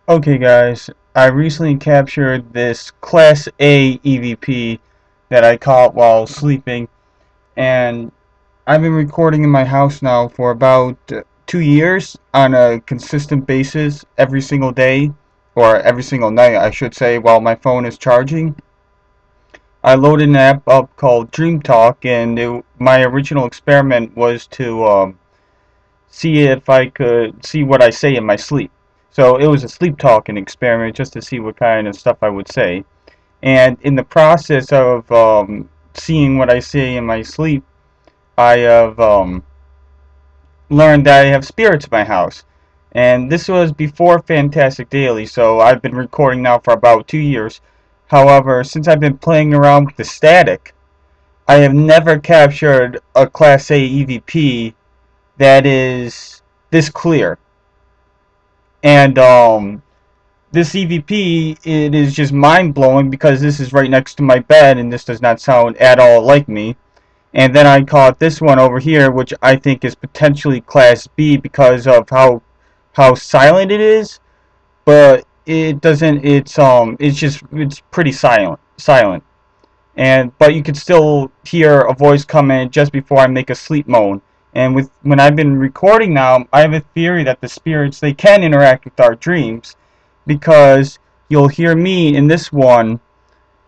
Okay guys, I recently captured this Class A EVP that I caught while sleeping, and I've been recording in my house now for about 2 years on a consistent basis every single day, or every single night I should say, while my phone is charging. I loaded an app up called Dream Talk, and my original experiment was to see if I could see what I say in my sleep. So it was a sleep talking experiment just to see what kind of stuff I would say. And in the process of seeing what I say in my sleep, I have learned that I have spirits in my house. And this was before Fantastic Daily, so I've been recording now for about 2 years. However, since I've been playing around with the static, I have never captured a Class A EVP that is this clear. And this EVP, it is just mind-blowing because this is right next to my bed and this does not sound at all like me. And then I caught this one over here, which I think is potentially Class B because of how silent it is, but it doesn't it's pretty silent. And but you can still hear a voice come in just before I make a sleep moan. And when I've been recording now, I have a theory that the spirits, they can interact with our dreams, because you'll hear me in this one,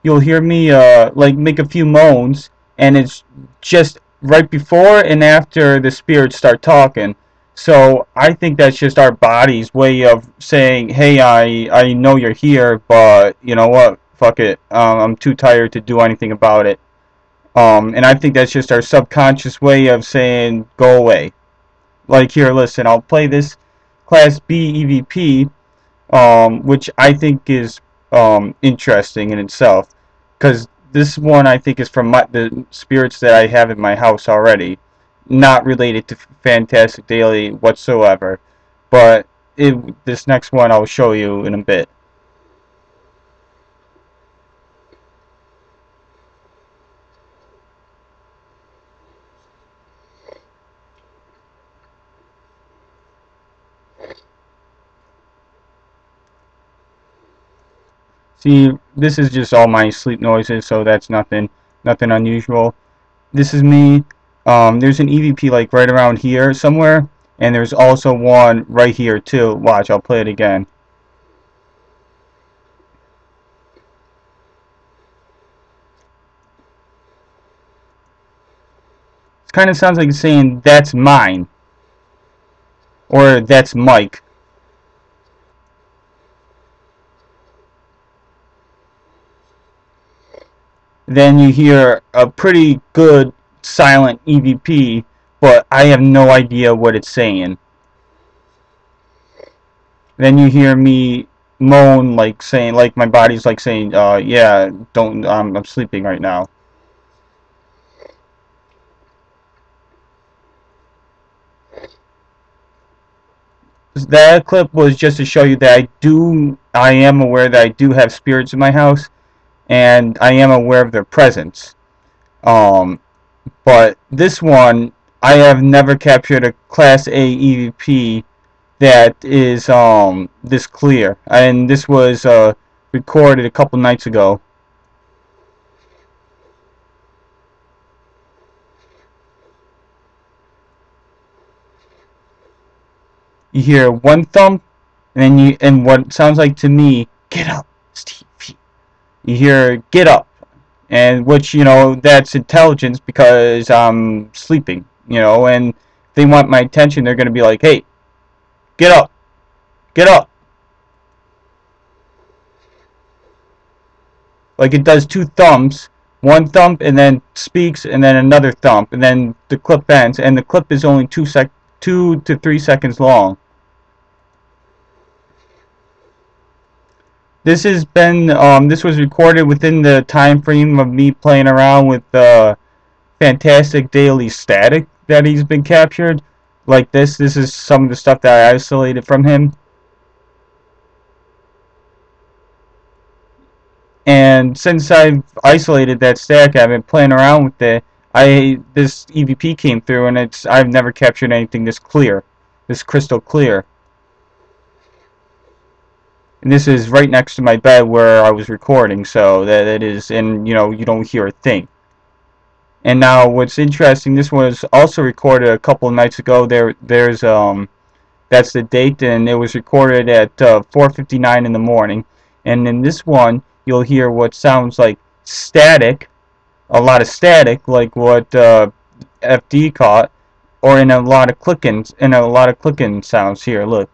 you'll hear me like make a few moans, and it's just right before and after the spirits start talking. So I think that's just our body's way of saying, hey, I know you're here, but you know what, fuck it, I'm too tired to do anything about it. And I think that's just our subconscious way of saying, go away. Like, here, listen, I'll play this Class B EVP, which I think is interesting in itself, because this one I think is from the spirits that I have in my house already, not related to Fantastic Daily whatsoever. But this next one I'll show you in a bit. See, this is just all my sleep noises, so that's nothing unusual. This is me. There's an EVP like right around here somewhere, and there's also one right here too. Watch, I'll play it again. It kind of sounds like it's saying, that's mine, or that's Mike. Then you hear a pretty good silent EVP, but I have no idea what it's saying. Then you hear me moan, like saying, like my body's like saying, yeah, don't, I'm sleeping right now. That clip was just to show you that I am aware that I do have spirits in my house, and I am aware of their presence. Um, but this one, I have never captured a Class A EVP that is this clear, and this was recorded a couple nights ago. You hear one thump, and then and what sounds like to me, get up, Steve. You hear get up, and which, that's intelligence because I'm sleeping, and if they want my attention, they're gonna be like, hey, get up, get up. Like, it does two thumps, one thump, and then speaks, and then another thump, and then the clip ends, and the clip is only 2 to 3 seconds long. This was recorded within the time frame of me playing around with the Fantastic Daily static that he's been captured. Like this is some of the stuff that I isolated from him. And since I've isolated that stack, I've been playing around with it. This EVP came through, and I've never captured anything this clear, this crystal clear. And this is right next to my bed where I was recording, so that it is, and you don't hear a thing. And now, what's interesting, this was also recorded a couple of nights ago. There's that's the date, and it was recorded at 4:59 in the morning. And in this one, you'll hear what sounds like static, a lot of static, like what FD caught, or in a lot of clicking sounds here. Look.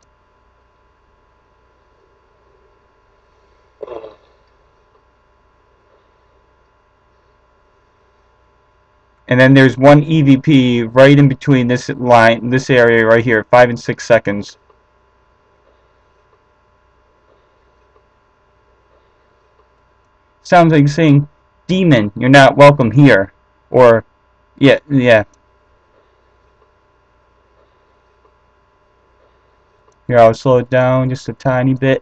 And then there's one EVP right in between this line, this area right here, 5 and 6 seconds. Sounds like saying, "Demon, you're not welcome here." Or, yeah, yeah. Here, I'll slow it down just a tiny bit.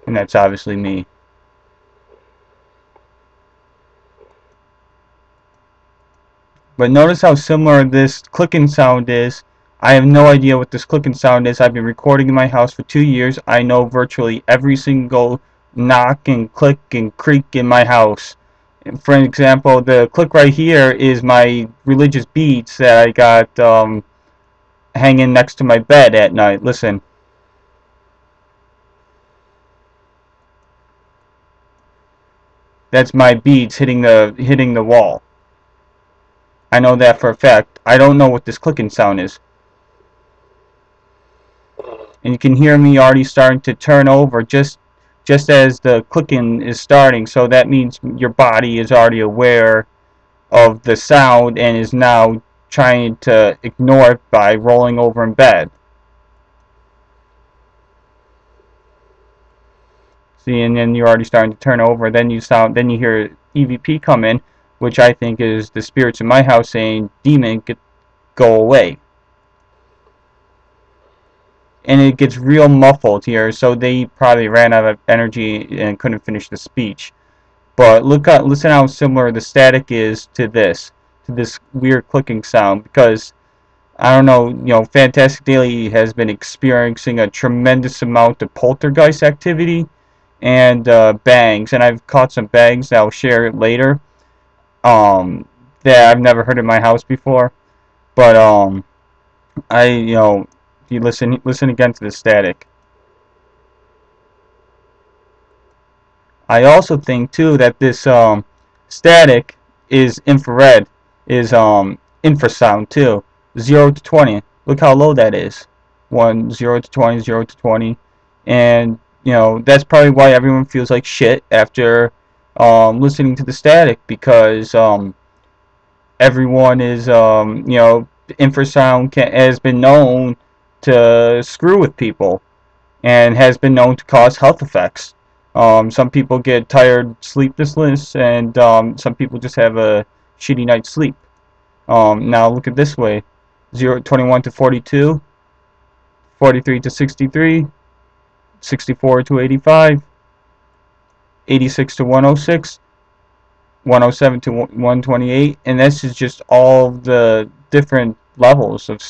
And that's obviously me. But notice how similar this clicking sound is. I have no idea what this clicking sound is. I've been recording in my house for 2 years. I know virtually every single knock and click and creak in my house. For example, the click right here is my religious beads that I got hanging next to my bed at night. Listen. That's my beads hitting the wall. I know that for a fact. I don't know what this clicking sound is. And you can hear me already starting to turn over just as the clicking is starting. So that means your body is already aware of the sound and is now trying to ignore it by rolling over in bed. See, and then you're already starting to turn over. Then you hear EVP come in, which I think is the spirits in my house saying, "Demon, go away." And it gets real muffled here, so they probably ran out of energy and couldn't finish the speech. But listen how similar the static is to this weird clicking sound, because I don't know, Fantastic Daily has been experiencing a tremendous amount of poltergeist activity and bangs, and I've caught some bangs that I'll share later that I've never heard in my house before. But if you listen again to the static. I also think too that this static is infrared, is infrasound too. 0 to 20. Look how low that is. 0 to 20, 0 to 20, and that's probably why everyone feels like shit after listening to the static, because everyone is infrasound has been known to screw with people and has been known to cause health effects. Some people get tired, sleeplessness, and some people just have a shitty night's sleep. Now look at this way: 21 to 42, 43 to 63, 64 to 85, 86 to 106, 107 to 128, and this is just all the different levels of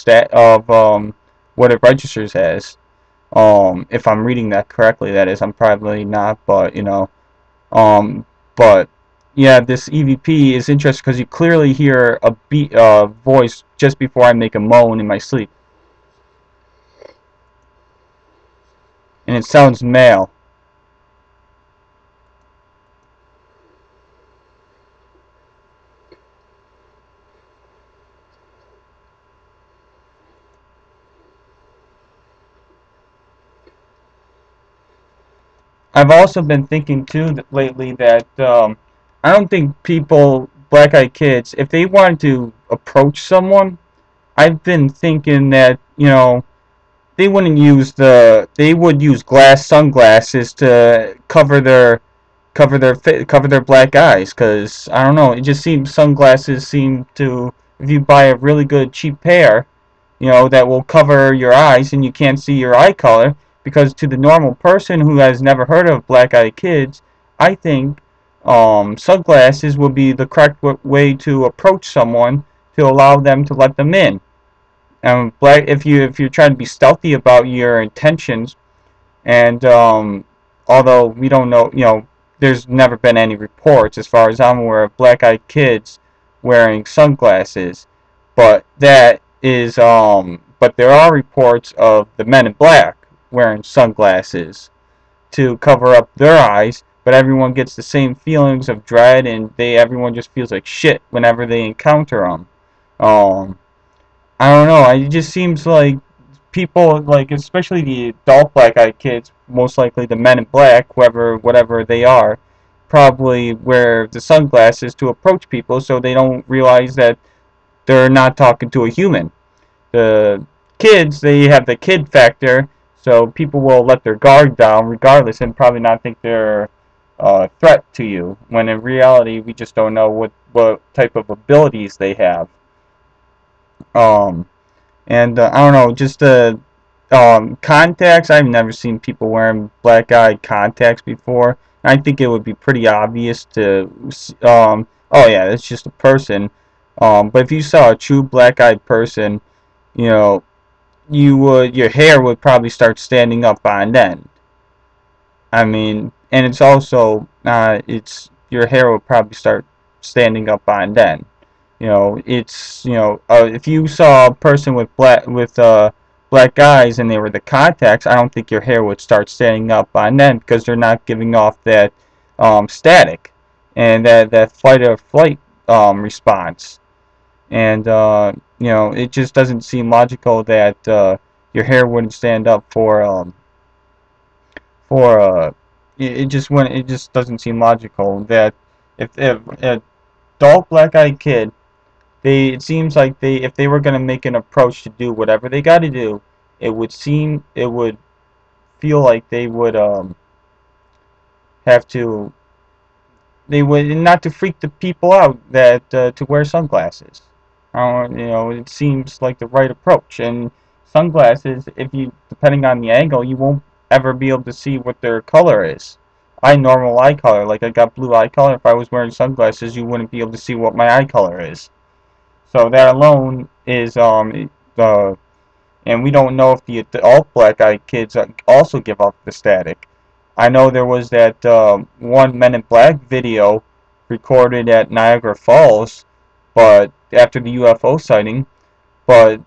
what it registers as. If I'm reading that correctly, that is. I'm probably not, but but yeah, this EVP is interesting because you clearly hear a voice just before I make a moan in my sleep, and it sounds male. I've also been thinking too lately that I don't think black-eyed kids, if they wanted to approach someone, I've been thinking that they they would use sunglasses to cover their black eyes, because I don't know, it just seems sunglasses seem to, if you buy a really good cheap pair, that will cover your eyes and you can't see your eye color, because to the normal person who has never heard of black-eyed kids, I think sunglasses would be the correct way to approach someone to allow them to let them in. Black, if you're trying to be stealthy about your intentions, and although we don't know, there's never been any reports, as far as I'm aware, of black-eyed kids wearing sunglasses. But there are reports of the men in black wearing sunglasses to cover up their eyes. But everyone gets the same feelings of dread, and everyone just feels like shit whenever they encounter them. Um, I don't know. It just seems like people, like, especially the adult black-eyed kids, most likely the men in black, whatever they are, probably wear the sunglasses to approach people so they don't realize that they're not talking to a human. The kids, they have the kid factor, so people will let their guard down regardless and probably not think they're a threat to you, when in reality we just don't know what type of abilities they have. Um, and I don't know, just contacts. I've never seen people wearing black-eyed contacts before. I think it would be pretty obvious to, oh yeah, it's just a person. But if you saw a true black-eyed person, you know, your hair would probably start standing up on end. I mean, and it's also, your hair would probably start standing up on end. If you saw a person with black eyes and they were the contacts, I don't think your hair would start standing up on end, because they're not giving off that static and that flight response. And it just doesn't seem logical that your hair wouldn't stand up for it just doesn't seem logical that if a adult black-eyed kid, it seems like if they were going to make an approach to do whatever they got to do, it would feel like they would have to they would, not to freak the people out, that to wear sunglasses. It seems like the right approach. And sunglasses, if you depending on the angle, you won't ever be able to see what their color is. I normal eye color, like I got blue eye color. If I was wearing sunglasses, you wouldn't be able to see what my eye color is. So that alone is and we don't know if the adult black-eyed kids also give off the static. I know there was that one Men in Black video recorded at Niagara Falls, but after the UFO sighting, but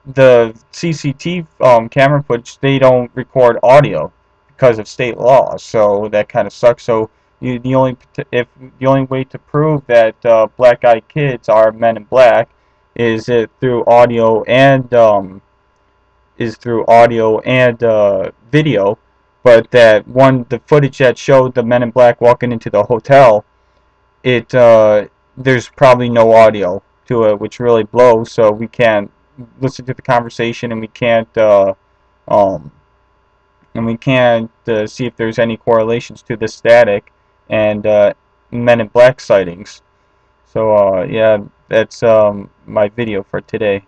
the CCTV camera footage, they don't record audio because of state law, so that kind of sucks. So the only way to prove that black-eyed kids are Men in Black is it through audio and video. But the footage that showed the Men in Black walking into the hotel, there's probably no audio to it, which really blows. So we can't listen to the conversation, and um, we can't see if there's any correlations to the static and Men in Black sightings. So yeah, that's my video for today.